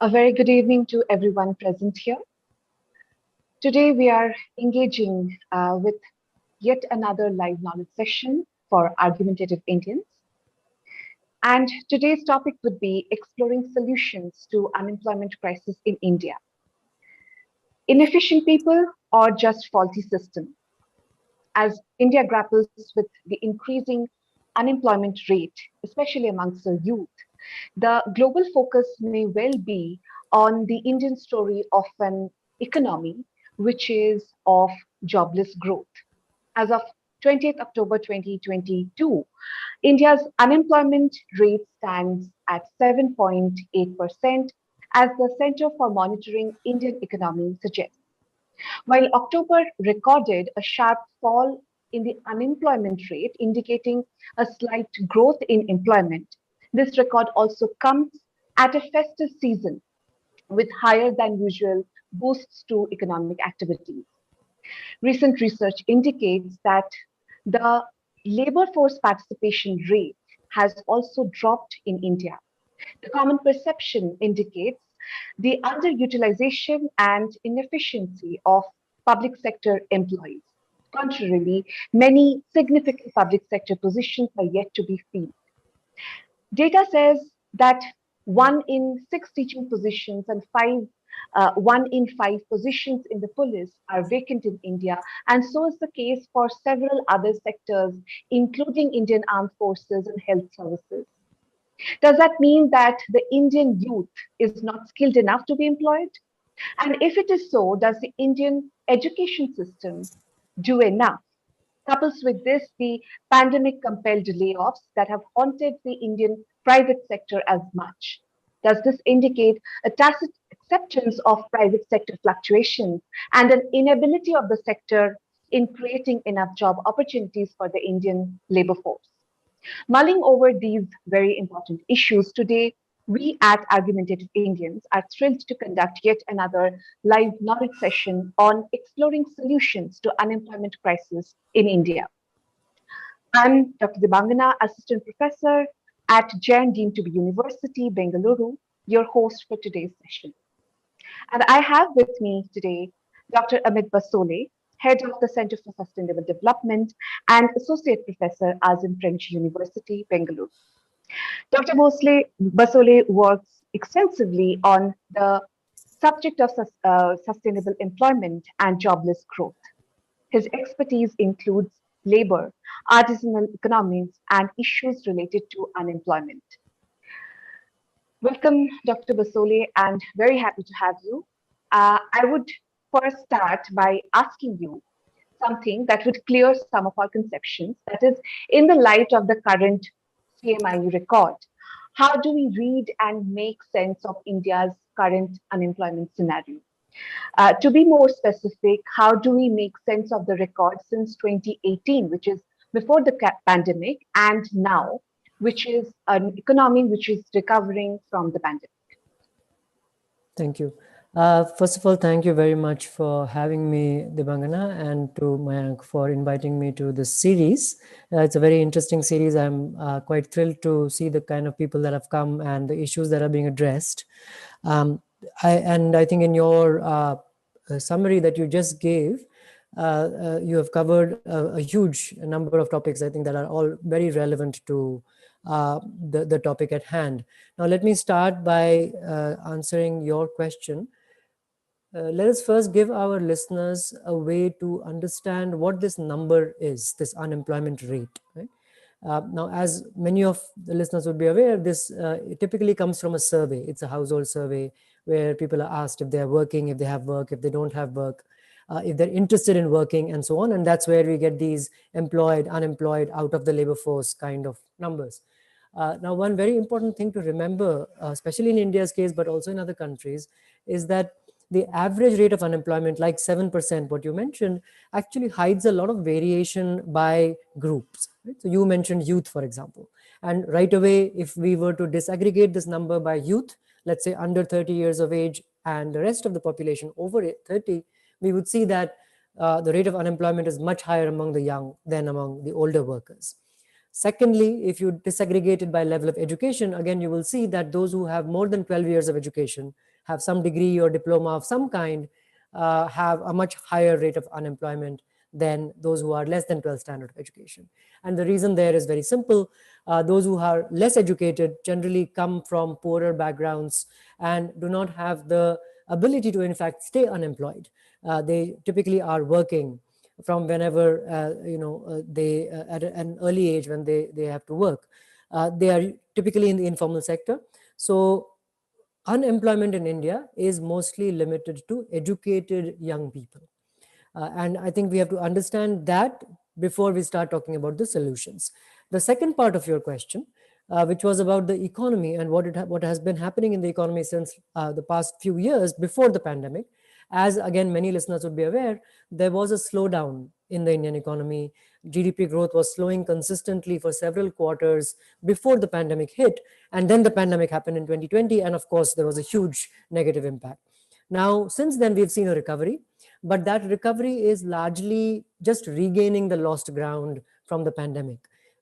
A very good evening to everyone present here. Today we are engaging with yet another live knowledge session for argumentative Indians. And today's topic would be exploring solutions to unemployment crisis in India. Inefficient people or just faulty system? As India grapples with the increasing unemployment rate, especially amongst the youth, the global focus may well be on the Indian story of an economy which is of jobless growth. As of 20th October 2022, India's unemployment rate stands at 7.8%, as the Center for Monitoring Indian Economy suggests. While October recorded a sharp fall in the unemployment rate, indicating a slight growth in employment, this record also comes at a festive season with higher than usual boosts to economic activities. Recent research indicates that the labor force participation rate has also dropped in India. The common perception indicates the underutilization and inefficiency of public sector employees. Contrarily, many significant public sector positions are yet to be filled. Data says that one in six teaching positions and one in five positions in the police are vacant in India, and so is the case for several other sectors, including Indian armed forces and health services. Does that mean that the Indian youth is not skilled enough to be employed? And if it is so, does the Indian education system do enough? Couples with this, the pandemic compelled layoffs that have haunted the Indian private sector as much. Does this indicate a tacit acceptance of private sector fluctuations and an inability of the sector in creating enough job opportunities for the Indian labor force? Mulling over these very important issues today, we at Argumentative Indians are thrilled to conduct yet another live knowledge session on exploring solutions to unemployment crisis in India. I'm Dr. Dibangana, Assistant Professor at Jain Deemed to be University, Bengaluru, your host for today's session. And I have with me today Dr. Amit Basole, Head of the Center for Sustainable Development and Associate Professor, Azim Premji University, Bengaluru. Dr. Basole works extensively on the subject of sustainable employment and jobless growth. His expertise includes labor, artisanal economies, and issues related to unemployment. Welcome, Dr. Basole, and very happy to have you. I would first start by asking you something that would clear some of our conceptions. That is, in the light of the current CMIU record, how do we read and make sense of India's current unemployment scenario? To be more specific, how do we make sense of the record since 2018, which is before the pandemic, and now, which is an economy which is recovering from the pandemic? Thank you. First of all, thank you very much for having me, Dibangana, and to Mayank for inviting me to this series. It's a very interesting series. I'm quite thrilled to see the kind of people that have come and the issues that are being addressed. I think in your summary that you just gave, you have covered a huge number of topics, I think, that are all very relevant to the topic at hand. Now, let me start by answering your question. Let us first give our listeners a way to understand what this number is, this unemployment rate. Right? Now, as many of the listeners would be aware, this it typically comes from a survey. It's a household survey where people are asked if they are working, if they have work, if they don't have work, if they're interested in working, and so on. And that's where we get these employed, unemployed, out of the labor force kind of numbers. Now, one very important thing to remember, especially in India's case, but also in other countries, is that the average rate of unemployment, like 7%, what you mentioned, actually hides a lot of variation by groups. Right? So you mentioned youth, for example. And right away, if we were to disaggregate this number by youth, let's say under 30 years of age, and the rest of the population over 30, we would see that the rate of unemployment is much higher among the young than among the older workers. Secondly, if you disaggregate it by level of education, again, you will see that those who have more than 12 years of education have some degree or diploma of some kind, have a much higher rate of unemployment than those who are less than 12th standard of education. And the reason there is very simple. Those who are less educated generally come from poorer backgrounds and do not have the ability to in fact stay unemployed. They typically are working from whenever they at an early age when they have to work. They are typically in the informal sector. So unemployment in India is mostly limited to educated young people. And I think we have to understand that before we start talking about the solutions. The second part of your question, which was about the economy and what has been happening in the economy since the past few years before the pandemic. As again, many listeners would be aware, there was a slowdown in the Indian economy. GDP growth was slowing consistently for several quarters before the pandemic hit. And then the pandemic happened in 2020. And of course, there was a huge negative impact. Now, since then, we've seen a recovery, but that recovery is largely just regaining the lost ground from the pandemic.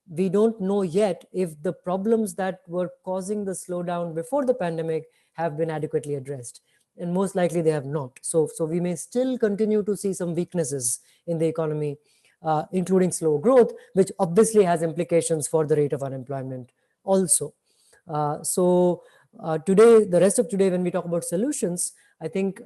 We don't know yet if the problems that were causing the slowdown before the pandemic have been adequately addressed. And most likely they have not. So we may still continue to see some weaknesses in the economy, including slow growth, which obviously has implications for the rate of unemployment also. Today, the rest of today, when we talk about solutions, I think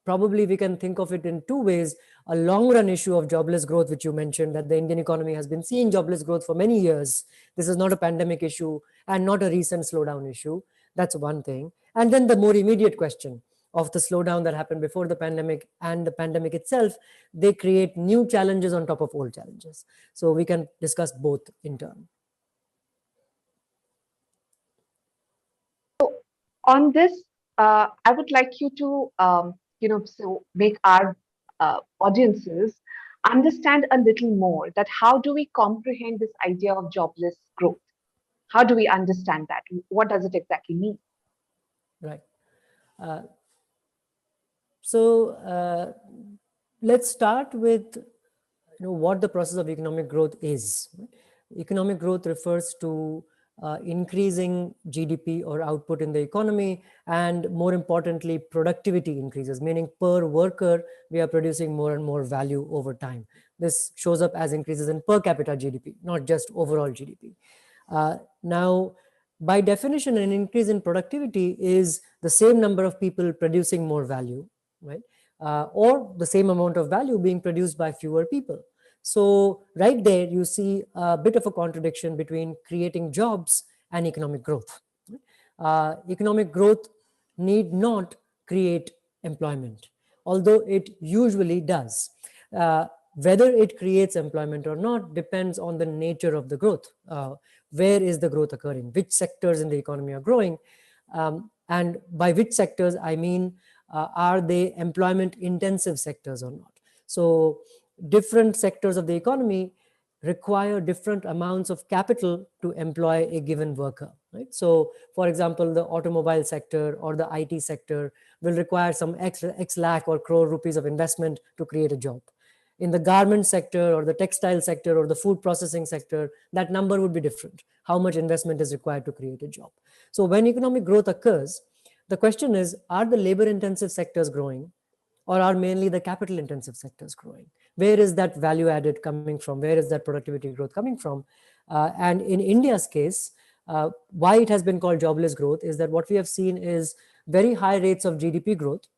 probably we can think of it in two ways. A long run issue of jobless growth, which you mentioned, that the Indian economy has been seeing jobless growth for many years. This is not a pandemic issue and not a recent slowdown issue. That's one thing. And then the more immediate question of the slowdown that happened before the pandemic and the pandemic itself, they create new challenges on top of old challenges. So we can discuss both in turn. On this, I would like you to, so make our audiences understand a little more that how do we comprehend this idea of jobless growth? How do we understand that? What does it exactly mean? Right. So let's start with what the process of economic growth is. Economic growth refers to increasing GDP or output in the economy, and more importantly, productivity increases, meaning per worker, we are producing more and more value over time. This shows up as increases in per capita GDP, not just overall GDP. Now, by definition, an increase in productivity is the same number of people producing more value, right? Or the same amount of value being produced by fewer people. So right there, you see a bit of a contradiction between creating jobs and economic growth. Economic growth need not create employment, although it usually does. Whether it creates employment or not depends on the nature of the growth. Where is the growth occurring? Which sectors in the economy are growing? And by which sectors, I mean, are they employment intensive sectors or not? So different sectors of the economy require different amounts of capital to employ a given worker, right? So for example, the automobile sector or the IT sector will require some X lakh or crore rupees of investment to create a job. In the garment sector or the textile sector or the food processing sector, that number would be different. How much investment is required to create a job? So when economic growth occurs, the question is, are the labor intensive sectors growing, or are mainly the capital intensive sectors growing? Where is that value added coming from? Where is that productivity growth coming from? And in India's case, why it has been called jobless growth is that what we have seen is very high rates of GDP growth.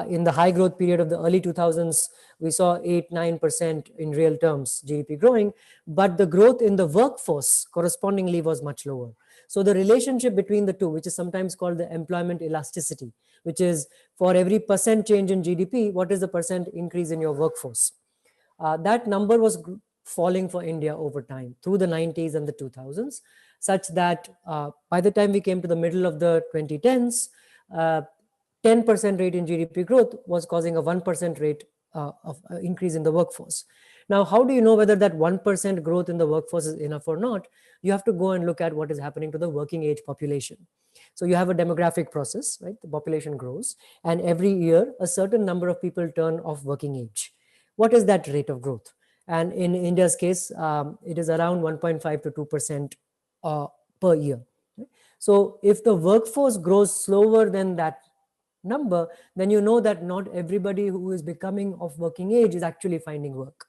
In the high growth period of the early 2000s, we saw 8-9% in real terms GDP growing, but the growth in the workforce correspondingly was much lower. So the relationship between the two, which is sometimes called the employment elasticity, which is for every percent change in GDP, what is the percent increase in your workforce? That number was falling for India over time through the 90s and the 2000s, such that by the time we came to the middle of the 2010s, 10% rate in GDP growth was causing a 1% rate of increase in the workforce. Now, how do you know whether that 1% growth in the workforce is enough or not? You have to go and look at what is happening to the working age population. So you have a demographic process, right? The population grows, and every year a certain number of people turn off working age. What is that rate of growth? And in India's case, it is around 1.5 to 2% per year. So if the workforce grows slower than that number, then you know that not everybody who is becoming of working age is actually finding work.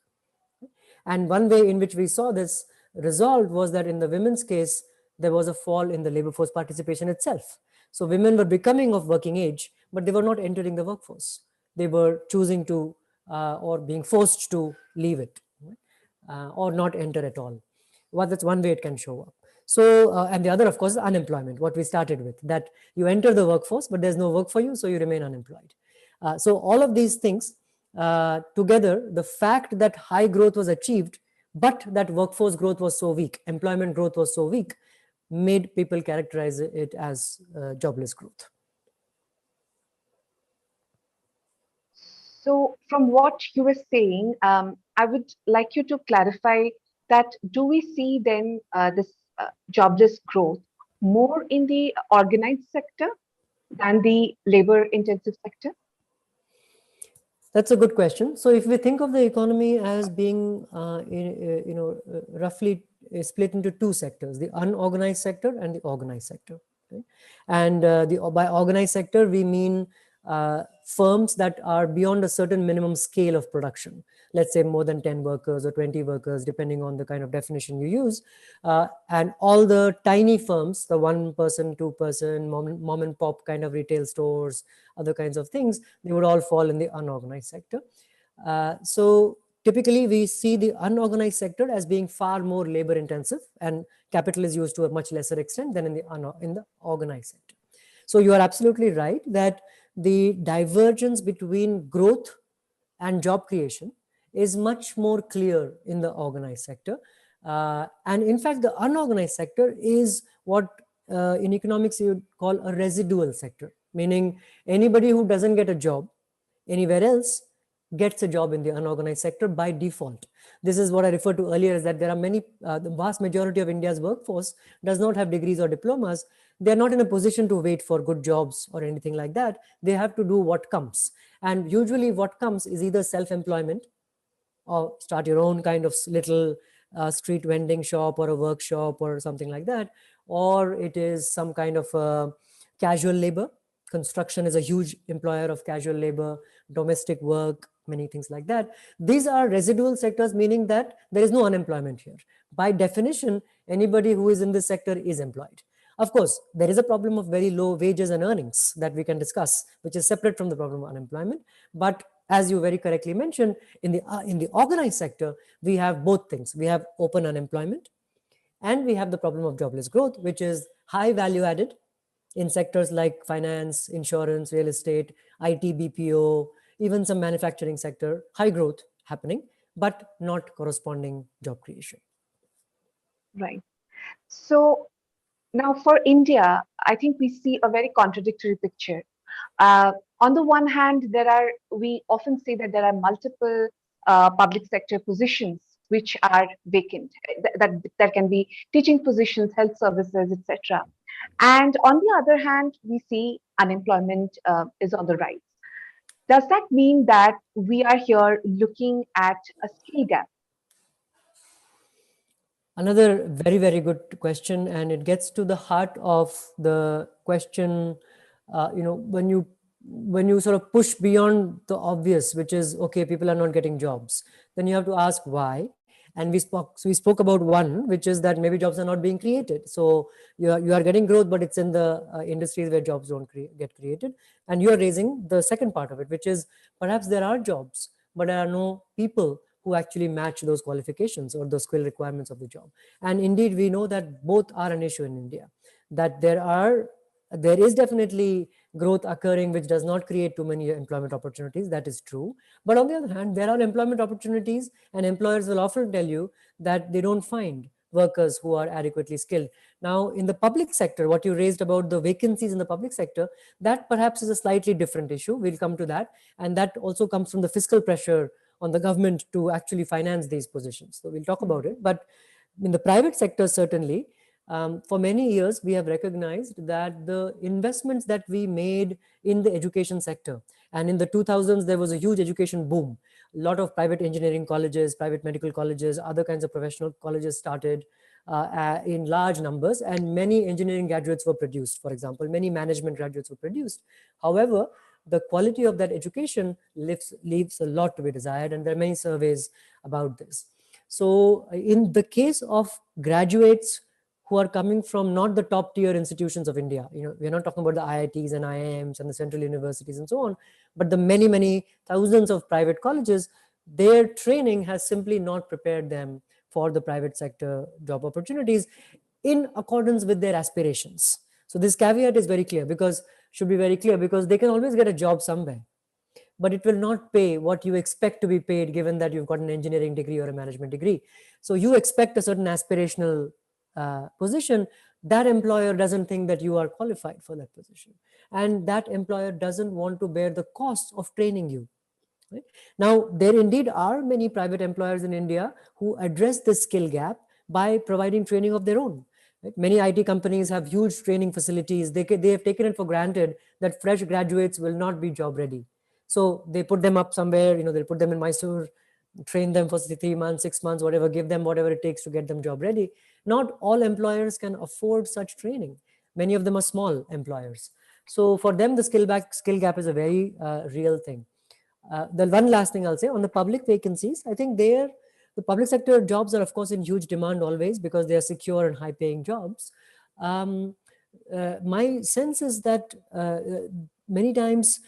And one way in which we saw this resolved was that in the women's case, there was a fall in the labor force participation itself. So women were becoming of working age, but they were not entering the workforce. They were choosing to or being forced to leave it, or not enter at all. Well, that's one way it can show up. So, and the other, of course, is unemployment, what we started with, that you enter the workforce, but there's no work for you, so you remain unemployed. So all of these things together, the fact that high growth was achieved, but that workforce growth was so weak, employment growth was so weak, made people characterize it as jobless growth. So, from what you were saying, I would like you to clarify that do we see then this jobless growth more in the organized sector than the labor intensive sector? That's a good question. So if we think of the economy as being, roughly split into two sectors, the unorganized sector and the organized sector. Okay? And by organized sector, we mean firms that are beyond a certain minimum scale of production. Let's say more than 10 workers or 20 workers, depending on the kind of definition you use. And all the tiny firms, the 1 person, 2 person, mom and pop kind of retail stores, other kinds of things, they would all fall in the unorganized sector. So typically we see the unorganized sector as being far more labor intensive, and capital is used to a much lesser extent than in the organized sector. So you are absolutely right that the divergence between growth and job creation is much more clear in the organized sector. And in fact, the unorganized sector is what in economics you would call a residual sector, meaning anybody who doesn't get a job anywhere else gets a job in the unorganized sector by default. This is what I referred to earlier, is that there are many, the vast majority of India's workforce does not have degrees or diplomas. They're not in a position to wait for good jobs or anything like that. They have to do what comes. And usually what comes is either self-employment, or start your own kind of little street vending shop or a workshop or something like that, or it is some kind of casual labor. Construction is a huge employer of casual labor, domestic work, many things like that. These are residual sectors, meaning that there is no unemployment here. By definition, anybody who is in this sector is employed. Of course, there is a problem of very low wages and earnings that we can discuss, which is separate from the problem of unemployment. But as you very correctly mentioned, in the organized sector, we have both things. We have open unemployment, and we have the problem of jobless growth, which is high value added in sectors like finance, insurance, real estate, IT, BPO, even some manufacturing sector, high growth happening, but not corresponding job creation. Right. So, now for India, I think we see a very contradictory picture. On the one hand, we often say that there are multiple public sector positions which are vacant. That can be teaching positions, health services, etc. And on the other hand, we see unemployment is on the rise. Does that mean that we are here looking at a skill gap? Another very, very good question, and it gets to the heart of the question. When you sort of push beyond the obvious, which is okay, people are not getting jobs, then you have to ask why. And we spoke about one, which is that maybe jobs are not being created. So you are getting growth, but it's in the industries where jobs don't get created. And you are raising the second part of it, which is perhaps there are jobs, but there are no people who actually match those qualifications or the skill requirements of the job. And indeed, we know that both are an issue in India, that there is definitely growth occurring which does not create too many employment opportunities. That is true. But on the other hand, there are employment opportunities, and employers will often tell you that they don't find workers who are adequately skilled. Now, in the public sector, what you raised about the vacancies in the public sector, that perhaps is a slightly different issue. We'll come to that. And that also comes from the fiscal pressure on the government to actually finance these positions. So we'll talk about it. But in the private sector, certainly, for many years, we have recognized that the investments that we made in the education sector, and in the 2000s, there was a huge education boom. A lot of private engineering colleges, private medical colleges, other kinds of professional colleges started. in large numbers, and many engineering graduates were produced. For example, many management graduates were produced. However, the quality of that education leaves a lot to be desired, and there are many surveys about this. So in the case of graduates who are coming from not the top tier institutions of India, we're not talking about the IITs and IIMs and the central universities and so on, but the many, many thousands of private colleges, their training has simply not prepared them for the private sector job opportunities in accordance with their aspirations. So this caveat is very clear, because should be very clear, because they can always get a job somewhere, but it will not pay what you expect to be paid, given that you've got an engineering degree or a management degree. So you expect a certain aspirational position. That employer doesn't think that you are qualified for that position, and that employer doesn't want to bear the cost of training you. Right? Now, there indeed are many private employers in India who address this skill gap by providing training of their own. Right? Many IT companies have huge training facilities. They have taken it for granted that fresh graduates will not be job ready. So they put them up somewhere, they'll put them in Mysore, train them for 3 months, 6 months, whatever, give them whatever it takes to get them job ready. Not all employers can afford such training. Many of them are small employers. So for them, the skill gap is a very real thing. The one last thing I'll say on the public vacancies, I think the public sector jobs are of course in huge demand always, because they are secure and high paying jobs. My sense is that many times,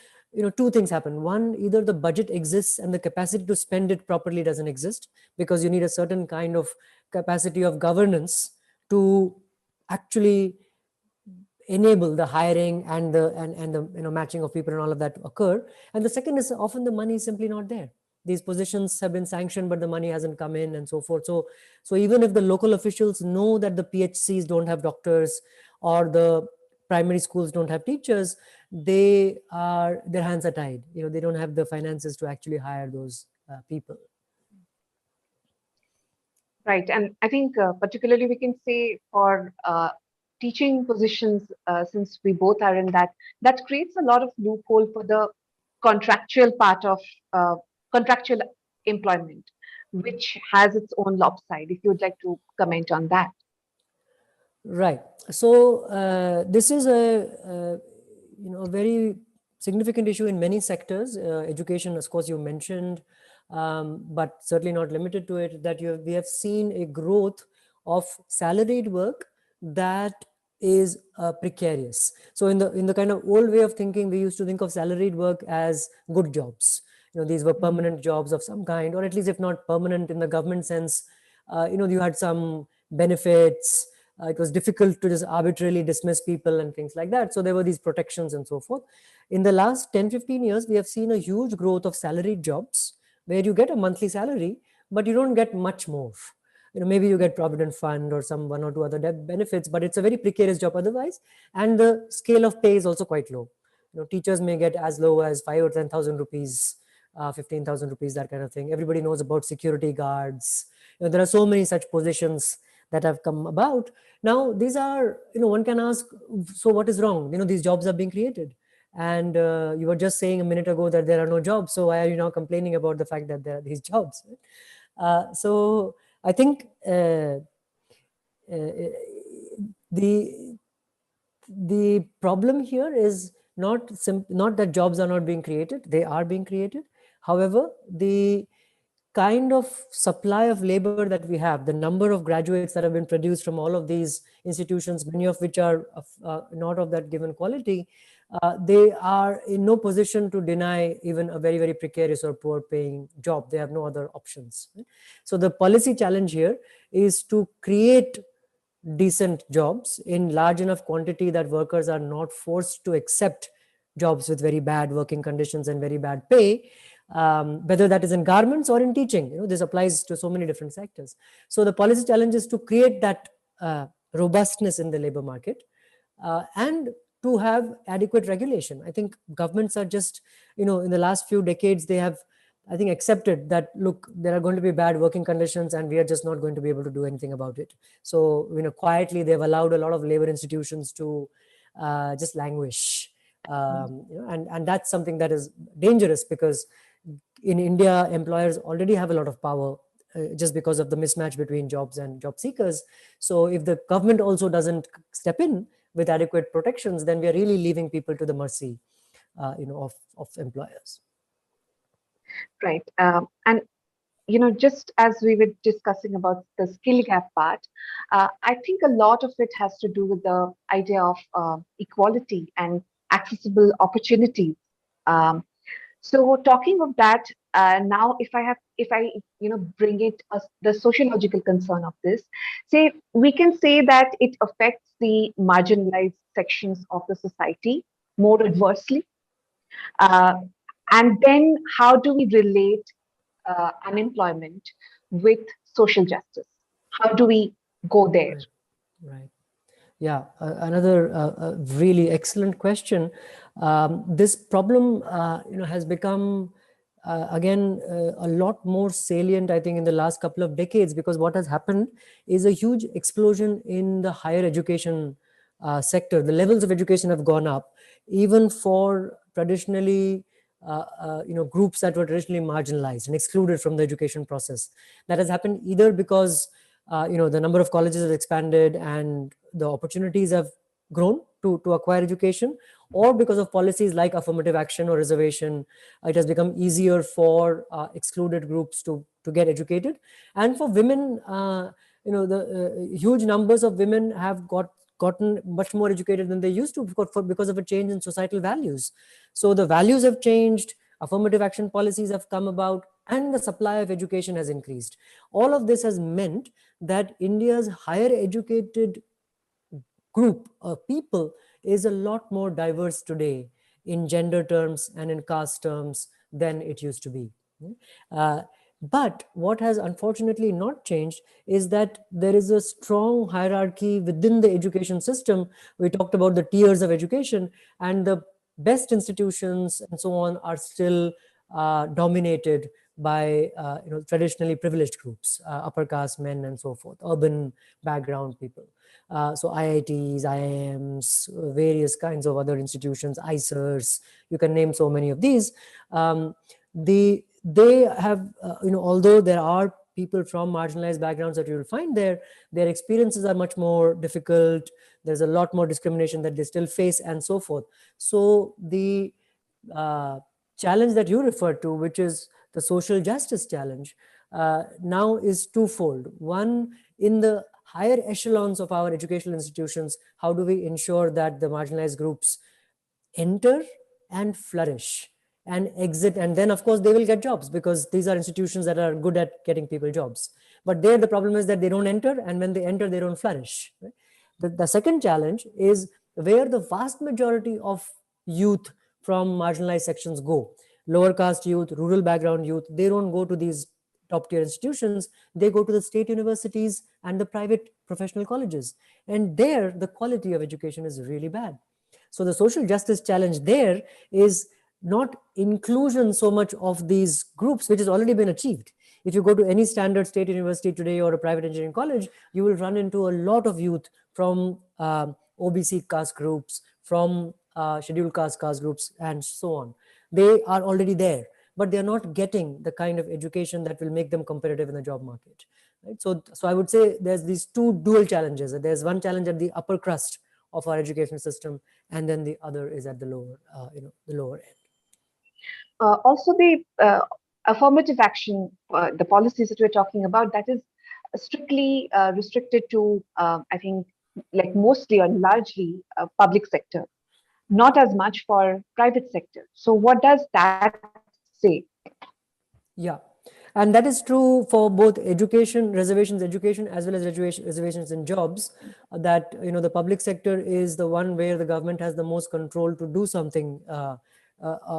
two things happen. One, either the budget exists and the capacity to spend it properly doesn't exist, because you need a certain kind of capacity of governance to actually enable the hiring and the matching of people and all of that to occur. And the second is, often the money is simply not there. These positions have been sanctioned, but the money hasn't come in, and so forth. So even if the local officials know that the PHCs don't have doctors, or the primary schools don't have teachers, their hands are tied. They don't have the finances to actually hire those people. Right. And I think particularly we can say for teaching positions, since we both are in that, that creates a lot of loophole for the contractual part of contractual employment, which has its own lopside. If you would like to comment on that. Right. So this is a very significant issue in many sectors. Education, of course, you mentioned, but certainly not limited to it. That we have seen a growth of salaried work that is precarious. So in the kind of old way of thinking, we used to think of salaried work as good jobs. These were permanent jobs of some kind, or at least if not permanent in the government sense, you had some benefits. It was difficult to just arbitrarily dismiss people and things like that. So there were these protections and so forth. In the last 10-15 years, we have seen a huge growth of salaried jobs, where you get a monthly salary, but you don't get much more. Maybe you get provident fund or some one or two other benefits, but it's a very precarious job otherwise. And the scale of pay is also quite low. Teachers may get as low as 5 or 10,000 rupees, 15,000 rupees, that kind of thing. Everybody knows about security guards. There are so many such positions that have come about. Now, these are, one can ask, so what is wrong? These jobs are being created. And you were just saying a minute ago that there are no jobs. So why are you now complaining about the fact that there are these jobs? So I think the problem here is not that jobs are not being created. They are being created. However, the kind of supply of labor that we have, the number of graduates that have been produced from all of these institutions, many of which are not of that given quality, they are in no position to deny even a very, very precarious or poor paying job. They have no other options. Right? So the policy challenge here is to create decent jobs in large enough quantity that workers are not forced to accept jobs with very bad working conditions and very bad pay, whether that is in garments or in teaching. This applies to so many different sectors. So the policy challenge is to create that robustness in the labor market, and to have adequate regulation. I think governments are just, in the last few decades, they have, I think, accepted that, look, there are going to be bad working conditions and we are just not going to be able to do anything about it. So, quietly, they've allowed a lot of labor institutions to just languish. And that's something that is dangerous, because in India, employers already have a lot of power. just because of the mismatch between jobs and job seekers. So if the government also doesn't step in with adequate protections, then we are really leaving people to the mercy of employers. Right. And just as we were discussing about the skill gap part, I think a lot of it has to do with the idea of equality and accessible opportunities. Um, so talking of that, now if I bring it as the sociological concern of this, say we can say that it affects the marginalized sections of the society more adversely. Uh, and then how do we relate unemployment with social justice? How do we go there? Right. Right. Yeah, another really excellent question. This problem, has become again a lot more salient, I think, in the last couple of decades, because what has happened is a huge explosion in the higher education sector. The levels of education have gone up, even for traditionally groups that were traditionally marginalized and excluded from the education process. That has happened either because the number of colleges has expanded and the opportunities have grown to acquire education, or because of policies like affirmative action or reservation, it has become easier for excluded groups to get educated. And for women, the huge numbers of women have gotten much more educated than they used to, because of a change in societal values. So the values have changed, affirmative action policies have come about, and the supply of education has increased. All of this has meant that India's higher educated group of people is a lot more diverse today in gender terms and in caste terms than it used to be. Uh, but what has unfortunately not changed is that there is a strong hierarchy within the education system. We talked about the tiers of education, and the best institutions and so on are still dominated by traditionally privileged groups, upper caste men and so forth, urban background people. So IITs, IIMs, various kinds of other institutions, ICERs, you can name so many of these. They have, although there are people from marginalized backgrounds that you will find there, their experiences are much more difficult. There's a lot more discrimination that they still face and so forth. So the challenge that you referred to, which is the social justice challenge, now is twofold. One, in the higher echelons of our educational institutions, how do we ensure that the marginalized groups enter and flourish and exit, and then of course they will get jobs, because these are institutions that are good at getting people jobs. But there the problem is that they don't enter, and when they enter they don't flourish, right? The second challenge is where the vast majority of youth from marginalized sections go. Lower caste youth, rural background youth, they don't go to these top tier institutions. They go to the state universities and the private professional colleges, and there the quality of education is really bad. So the social justice challenge there is not inclusion so much of these groups, which has already been achieved. If you go to any standard state university today or a private engineering college, you will run into a lot of youth from OBC caste groups, from scheduled caste groups, and so on. They are already there, but they are not getting the kind of education that will make them competitive in the job market. Right? So I would say there's these two dual challenges. There's one challenge at the upper crust of our education system, and then the other is at the lower end. Also, the affirmative action, the policies that we're talking about, that is strictly restricted to, I think, like mostly or largely public sector, not as much for private sector. So, what does that say? Yeah, and that is true for both education, reservations education, as well as reservations in jobs. That the public sector is the one where the government has the most control to do something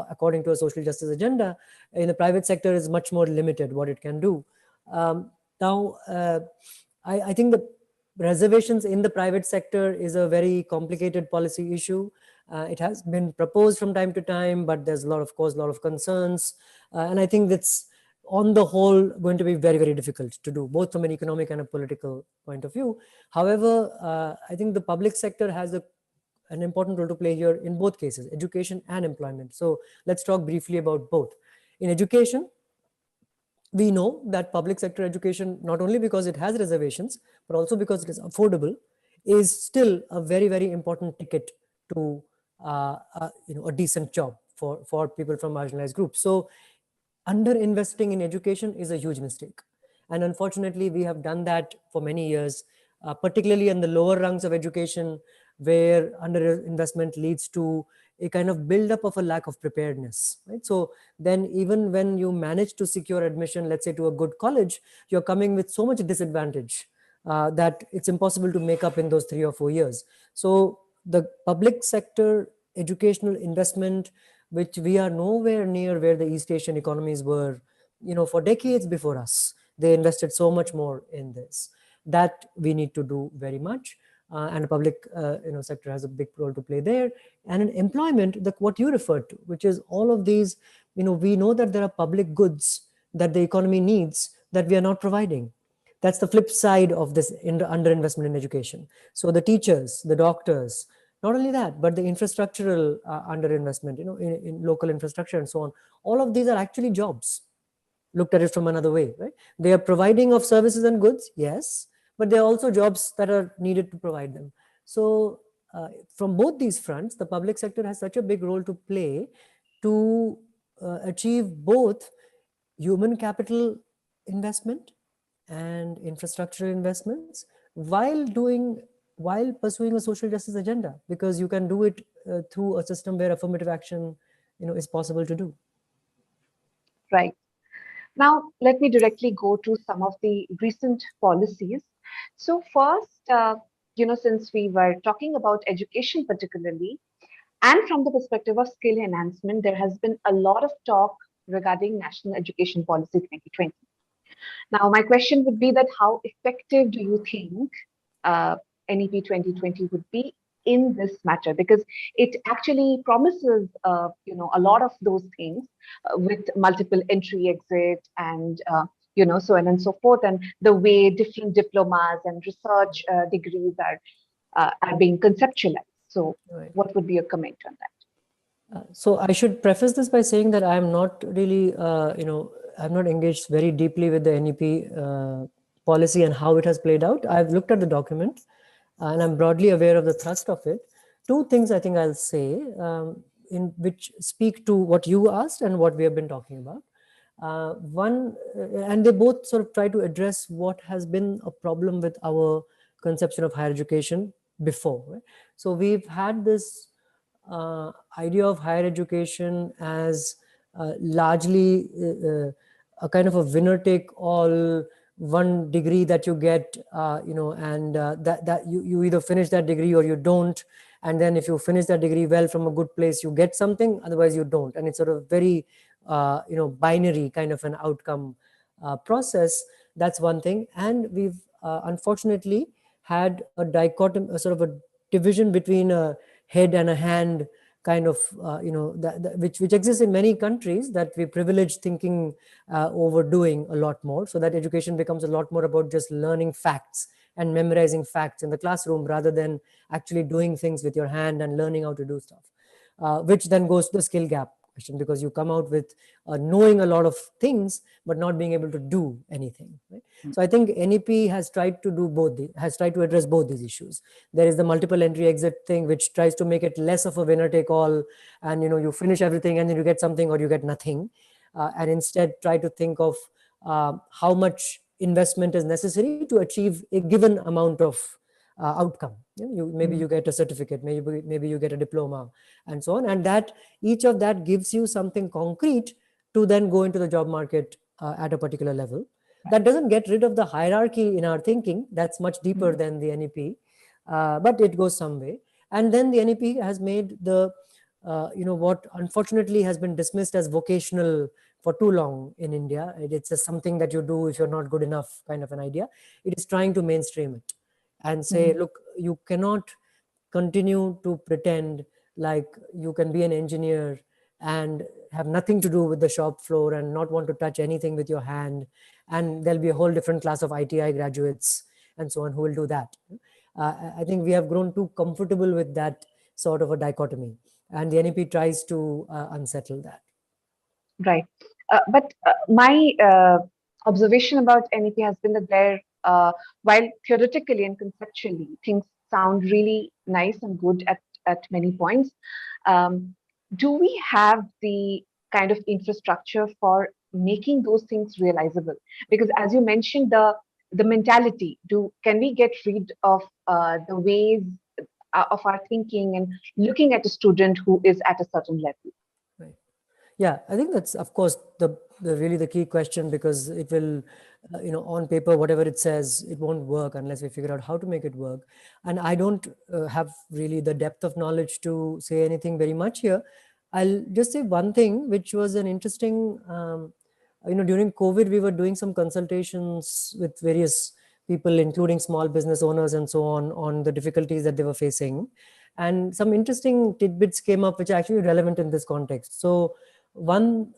according to a social justice agenda. In the private sector is much more limited what it can do. Now, I think the reservations in the private sector is a very complicated policy issue. It has been proposed from time to time, but there's of course, a lot of concerns. And I think that's on the whole going to be very, very difficult to do, both from an economic and a political point of view. However, I think the public sector has an important role to play here in both cases, education and employment. So let's talk briefly about both. In education, we know that public sector education, not only because it has reservations, but also because it is affordable, is still a very, very important ticket to a decent job for people from marginalized groups. So under investing in education is a huge mistake. And unfortunately, we have done that for many years, particularly in the lower rungs of education, where underinvestment leads to a kind of buildup of a lack of preparedness, right? So then even when you manage to secure admission, let's say to a good college, you're coming with so much disadvantage that it's impossible to make up in those 3 or 4 years. So the public sector educational investment, which we are nowhere near where the East Asian economies were, for decades before us, they invested so much more in this. That we need to do very much. And the public sector has a big role to play there. And in employment, what you referred to, which is all of these, we know that there are public goods that the economy needs that we are not providing. That's the flip side of this underinvestment in education. So the teachers, the doctors, not only that, but the infrastructural underinvestment, in local infrastructure and so on. All of these are actually jobs, looked at it from another way, right? They are providing of services and goods, yes, but there are also jobs that are needed to provide them. So from both these fronts, the public sector has such a big role to play to achieve both human capital investment and infrastructural investments while pursuing a social justice agenda, because you can do it through a system where affirmative action is possible to do. Right. Now, let me directly go to some of the recent policies. So first, since we were talking about education particularly, and from the perspective of skill enhancement, there has been a lot of talk regarding National Education Policy 2020. Now, my question would be that how effective do you think NEP 2020 would be in this matter? Because it actually promises, a lot of those things with multiple entry, exit, and so on and so forth, and the way different diplomas and research degrees are being conceptualized. So, Right. what would be your comment on that? So I should preface this by saying that I am not really, I've not engaged very deeply with the NEP policy and how it has played out. I've looked at the document and I'm broadly aware of the thrust of it. Two things I think I'll say in which speak to what you asked and what we have been talking about. One, and they both sort of try to address what has been a problem with our conception of higher education before. Right? So we've had this idea of higher education as largely a kind of a winner take all, one degree that you get, and that you either finish that degree or you don't. And then if you finish that degree well from a good place, you get something, otherwise you don't. And it's sort of very, binary kind of an outcome process. That's one thing. And we've unfortunately had a dichotomy, a sort of a division between a head and a hand kind of, which exists in many countries, that we privilege thinking over doing a lot more, so that education becomes a lot more about just learning facts and memorizing facts in the classroom rather than actually doing things with your hand and learning how to do stuff, which then goes to the skill gap question, because you come out with knowing a lot of things but not being able to do anything, right? So I think NEP has tried to do both, has tried to address both these issues. There is the multiple entry exit thing, which tries to make it less of a winner take all, and you finish everything and then you get something or you get nothing, and instead try to think of how much investment is necessary to achieve a given amount of outcome. Maybe you get a certificate, maybe you get a diploma, and so on, and that each of that gives you something concrete to then go into the job market at a particular level. That doesn't get rid of the hierarchy in our thinking. That's much deeper than the NEP, but it goes some way. And then the NEP has made the what unfortunately has been dismissed as vocational for too long in India. It's just something that you do if you're not good enough, kind of an idea. It is trying to mainstream it and say, look, you cannot continue to pretend like you can be an engineer and have nothing to do with the shop floor and not want to touch anything with your hand, and there'll be a whole different class of ITI graduates and so on who will do that. I think we have grown too comfortable with that sort of a dichotomy, and the NEP tries to unsettle that. Right. But my observation about NEP has been that while theoretically and conceptually things sound really nice and good at many points, um, do we have the kind of infrastructure for making those things realizable? Because as you mentioned, the mentality, can we get rid of the ways of our thinking and looking at a student who is at a certain level? Right. Yeah, I think that's of course the really the key question, because it will, on paper, whatever it says, it won't work unless we figure out how to make it work. And I don't have really the depth of knowledge to say anything very much here. I'll just say one thing, which was an interesting, during COVID, we were doing some consultations with various people, including small business owners and so on the difficulties that they were facing. And some interesting tidbits came up, which are actually relevant in this context. So one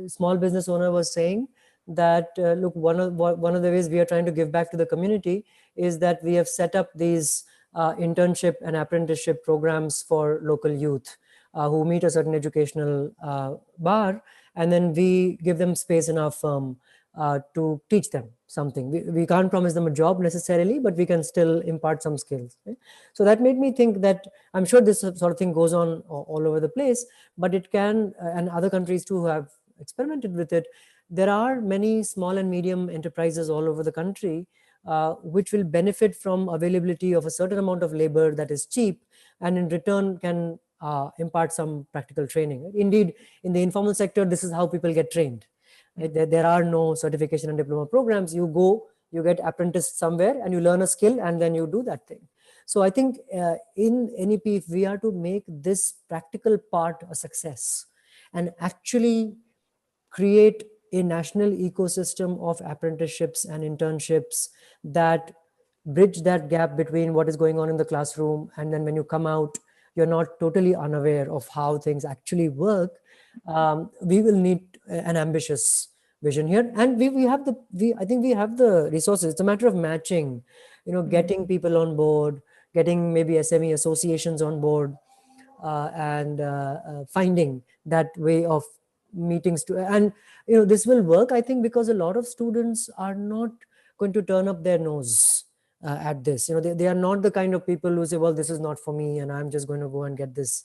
small business owner was saying that, look, one of the ways we are trying to give back to the community is that we have set up these internship and apprenticeship programs for local youth who meet a certain educational bar, and then we give them space in our firm to teach them something. We can't promise them a job necessarily, but we can still impart some skills. Right? So that made me think that I'm sure this sort of thing goes on all over the place, but it can, and other countries too who have experimented with it. There are many small and medium enterprises all over the country which will benefit from availability of a certain amount of labor that is cheap, and in return can impart some practical training. Right? Indeed, in the informal sector, this is how people get trained. Right? There are no certification and diploma programs. You go, you get apprenticed somewhere, and you learn a skill, and then you do that thing. So I think in NEP, if we are to make this practical part a success and actually create a national ecosystem of apprenticeships and internships that bridge that gap between what is going on in the classroom, and then when you come out, you're not totally unaware of how things actually work. We will need an ambitious vision here, and we have I think we have the resources. It's a matter of matching, getting people on board, getting maybe SME associations on board, and finding that way of meetings to, and this will work, I think, because a lot of students are not going to turn up their nose at this. They are not the kind of people who say, well, this is not for me and I'm just going to go and get this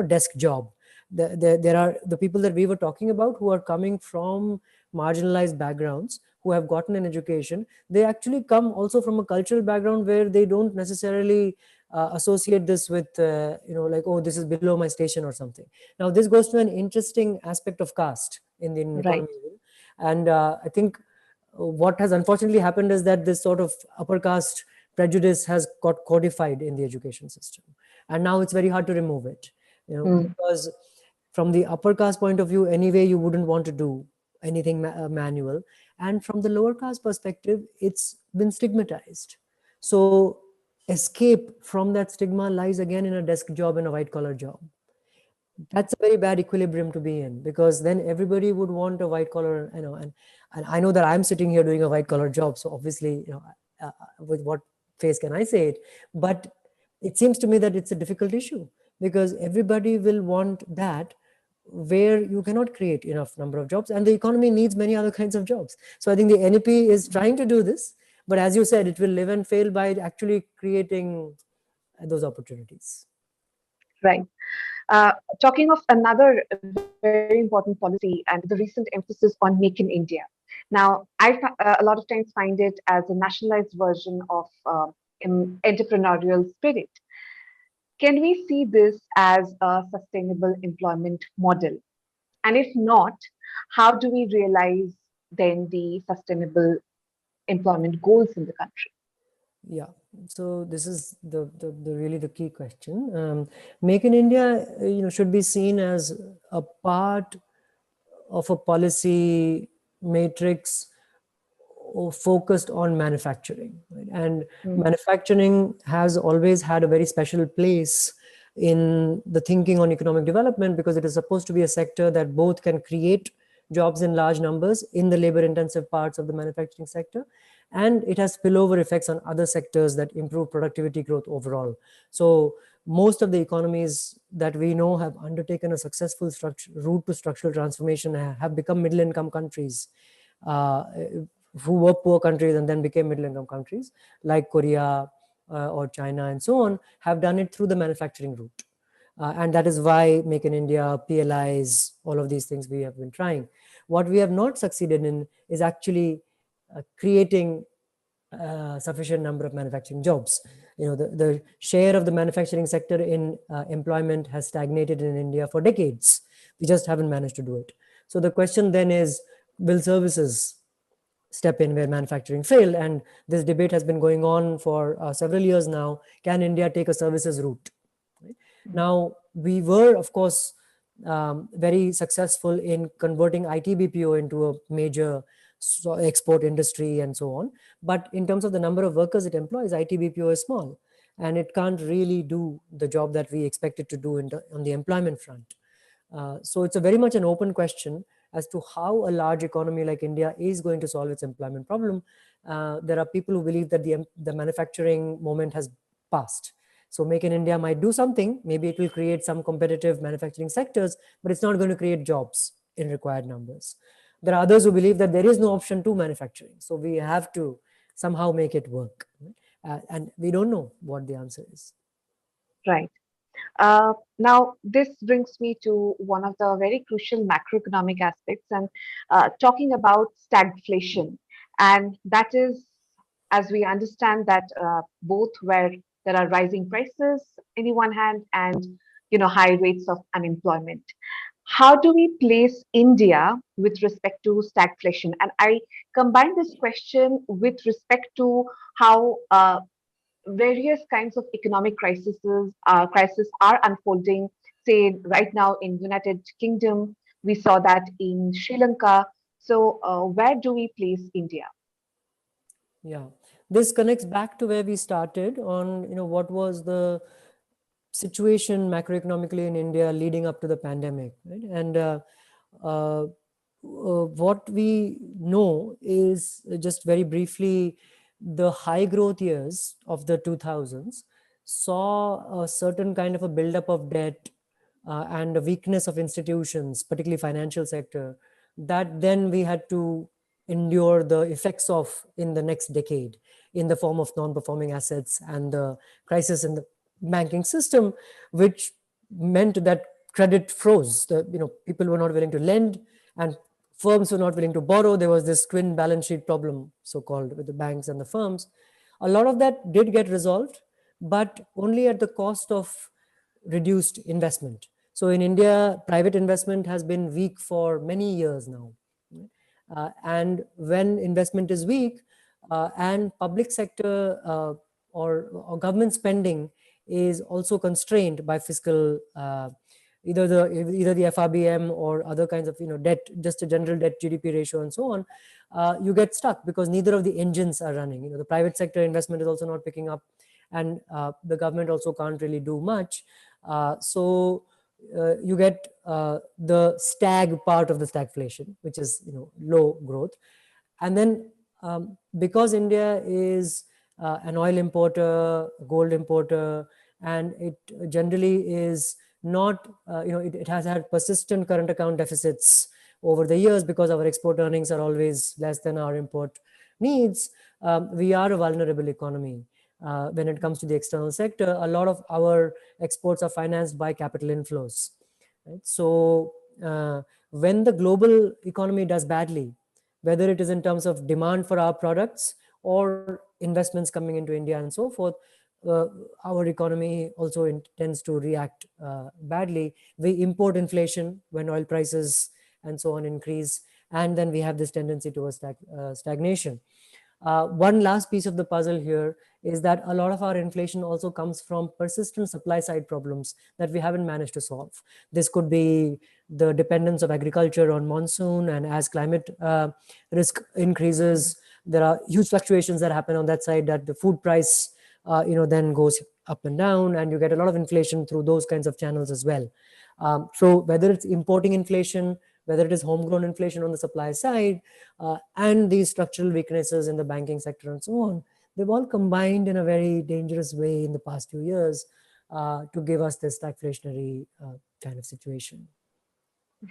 desk job. There are the people that we were talking about who are coming from marginalized backgrounds, who have gotten an education. They actually come also from a cultural background where they don't necessarily associate this with like, oh, this is below my station or something. Now this goes to an interesting aspect of caste in the Indian Right. economy, and I think what has unfortunately happened is that this sort of upper caste prejudice has got codified in the education system, and now it's very hard to remove it, Mm. because from the upper caste point of view, anyway, you wouldn't want to do anything manual, and from the lower caste perspective, it's been stigmatized. So escape from that stigma lies again in a desk job and a white collar job. That's a very bad equilibrium to be in, because then everybody would want a white collar, and I know that I'm sitting here doing a white collar job, so obviously, with what face can I say it? But it seems to me that it's a difficult issue, because everybody will want that where you cannot create enough number of jobs, and the economy needs many other kinds of jobs. So I think the NEP is trying to do this, but as you said, it will live and fail by actually creating those opportunities. Right. Talking of another very important policy and the recent emphasis on Make in India. Now, a lot of times find it as a nationalized version of entrepreneurial spirit. Can we see this as a sustainable employment model? And if not, how do we realize then the sustainable employment goals in the country? Yeah, so this is the really the key question. Make in India, should be seen as a part of a policy matrix focused on manufacturing, right? And Mm. manufacturing has always had a very special place in the thinking on economic development, because it is supposed to be a sector that both can create jobs in large numbers in the labor intensive parts of the manufacturing sector, and it has spillover effects on other sectors that improve productivity growth overall. So most of the economies that we know have undertaken a successful route to structural transformation have become middle income countries, uh, who were poor countries and then became middle income countries like Korea or China and so on, have done it through the manufacturing route. And that is why Make in India, PLIs, all of these things we have been trying. What we have not succeeded in is actually creating sufficient number of manufacturing jobs. The share of the manufacturing sector in employment has stagnated in India for decades. We just haven't managed to do it. So the question then is, will services step in where manufacturing failed? And this debate has been going on for several years now. Can India take a services route? Right? Now, we were, of course, very successful in converting IT BPO into a major export industry and so on. But in terms of the number of workers it employs, IT BPO is small, and it can't really do the job that we expect it to do on the employment front. So it's a very much an open question as to how a large economy like India is going to solve its employment problem. There are people who believe that the manufacturing moment has passed. So Make in India might do something. Maybe it will create some competitive manufacturing sectors, but it's not going to create jobs in required numbers. There are others who believe that there is no option to manufacturing. So we have to somehow make it work. And we don't know what the answer is. Right. Now, this brings me to one of the very crucial macroeconomic aspects and talking about stagflation. And that is, as we understand that both where there are rising prices in the one hand and high rates of unemployment. How do we place India with respect to stagflation? And I combine this question with respect to how various kinds of economic crises are unfolding. Say right now in United Kingdom, we saw that in Sri Lanka. So where do we place India? Yeah, this connects back to where we started on, what was the situation macroeconomically in India leading up to the pandemic, right? And uh, what we know is, just very briefly, the high growth years of the 2000s saw a certain kind of a buildup of debt and a weakness of institutions, particularly financial sector, that then we had to endure the effects of in the next decade in the form of non-performing assets and the crisis in the banking system, which meant that credit froze. People were not willing to lend, and firms were not willing to borrow. There was this twin balance sheet problem, so-called, with the banks and the firms. A lot of that did get resolved, but only at the cost of reduced investment. So in India, private investment has been weak for many years now. And when investment is weak and public sector or government spending is also constrained by fiscal either the FRBM or other kinds of debt, just a general debt GDP ratio and so on, you get stuck because neither of the engines are running. The private sector investment is also not picking up, and the government also can't really do much. So you get the stag part of the stagflation, which is low growth. And then because India is an oil importer, gold importer, and it generally is not, it has had persistent current account deficits over the years because our export earnings are always less than our import needs. We are a vulnerable economy. When it comes to the external sector, a lot of our exports are financed by capital inflows. Right? So when the global economy does badly, whether it is in terms of demand for our products or investments coming into India and so forth, uh, our economy also tends to react badly. We import inflation when oil prices and so on increase, and then we have this tendency towards stagnation. One last piece of the puzzle here is that a lot of our inflation also comes from persistent supply side problems that we haven't managed to solve. This could be the dependence of agriculture on monsoon, and as climate risk increases, there are huge fluctuations that happen on that side, that the food price then goes up and down, and you get a lot of inflation through those kinds of channels as well. So whether it's importing inflation, whether it is homegrown inflation on the supply side, and these structural weaknesses in the banking sector and so on, they've all combined in a very dangerous way in the past few years to give us this stagflationary kind of situation.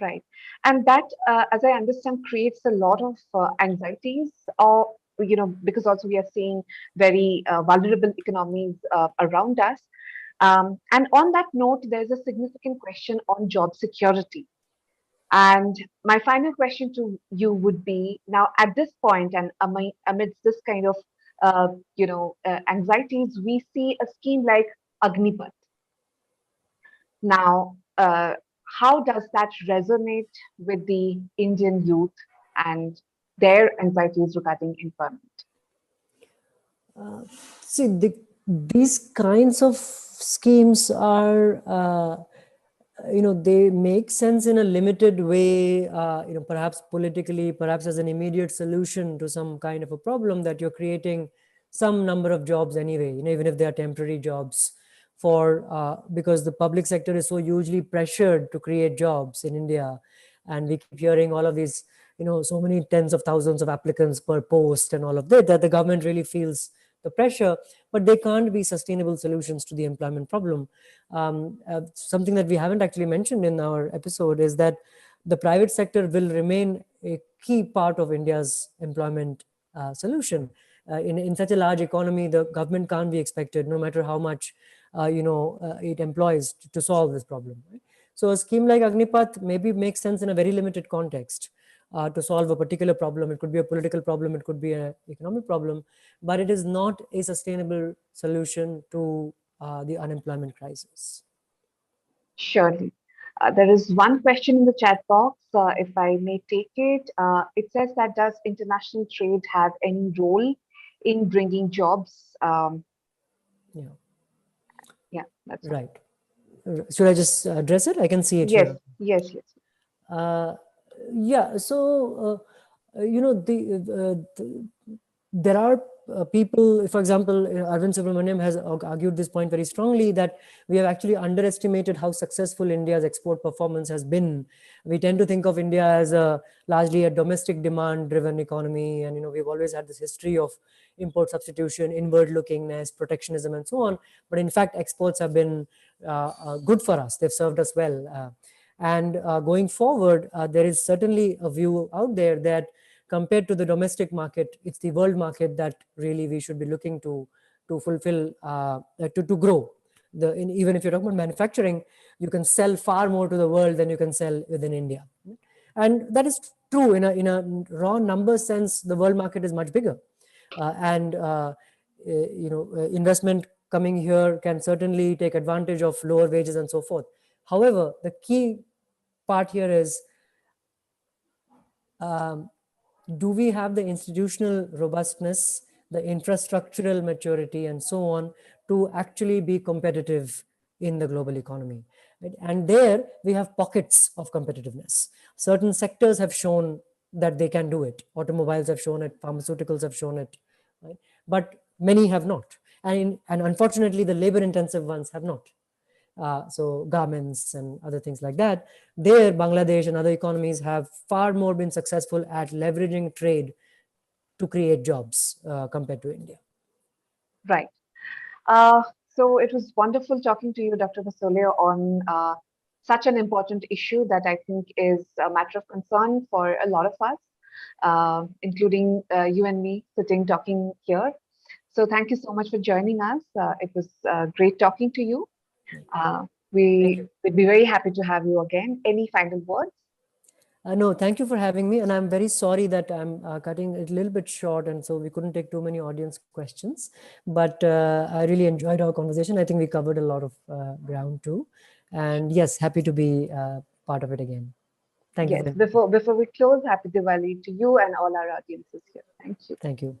Right. And that, as I understand, creates a lot of anxieties, or, because also we are seeing very vulnerable economies around us. And on that note, there's a significant question on job security. And my final question to you would be, now at this point and amidst this kind of anxieties, we see a scheme like Agnipath. Now, how does that resonate with the Indian youth and their anxieties regarding employment? See, these kinds of schemes are, they make sense in a limited way, perhaps politically, perhaps as an immediate solution to some kind of a problem that you're creating some number of jobs anyway, even if they are temporary jobs because the public sector is so hugely pressured to create jobs in India. And we keep hearing all of these, so many tens of thousands of applicants per post and all of that the government really feels the pressure, but they can't be sustainable solutions to the employment problem. Something that we haven't actually mentioned in our episode is that the private sector will remain a key part of India's employment solution. In such a large economy, the government can't be expected, no matter how much it employs to solve this problem. Right? So a scheme like Agnipath maybe makes sense in a very limited context to solve a particular problem. It could be a political problem, it could be an economic problem, but it is not a sustainable solution to the unemployment crisis. Surely. There is one question in the chat box, if I may take it. It says that does international trade have any role in bringing jobs? Yeah. Yeah, that's right. Should I just address it? I can see it yes, here. yes, yes. Yeah. So, there are people, for example, Arvind Subramaniam has argued this point very strongly, that we have actually underestimated how successful India's export performance has been. We tend to think of India as largely a domestic demand driven economy. And, we've always had this history of import substitution, inward lookingness, protectionism, and so on. But in fact, exports have been good for us. They've served us well. And going forward, there is certainly a view out there that compared to the domestic market, it's the world market that really we should be looking to fulfill, to grow. Even if you're talking about manufacturing, you can sell far more to the world than you can sell within India. And that is true in a raw number sense. The world market is much bigger. Investment coming here can certainly take advantage of lower wages and so forth. However, the key part here is, do we have the institutional robustness, the infrastructural maturity, and so on to actually be competitive in the global economy? Right? And there we have pockets of competitiveness. Certain sectors have shown that they can do it. Automobiles have shown it, pharmaceuticals have shown it, right? But many have not. And unfortunately, the labor intensive ones have not. So garments and other things like that. There, Bangladesh and other economies have far more been successful at leveraging trade to create jobs compared to India. Right. So it was wonderful talking to you, Dr. Basole, on such an important issue that I think is a matter of concern for a lot of us, including you and me sitting talking here. So thank you so much for joining us. It was great talking to you. We would be very happy to have you again. Any final words? No, thank you for having me. And I'm very sorry that I'm cutting it a little bit short. And so we couldn't take too many audience questions. But I really enjoyed our conversation. I think we covered a lot of ground too. And yes, happy to be part of it again. Thank you. Yes, before we close, happy Diwali to you and all our audiences here. Thank you. Thank you.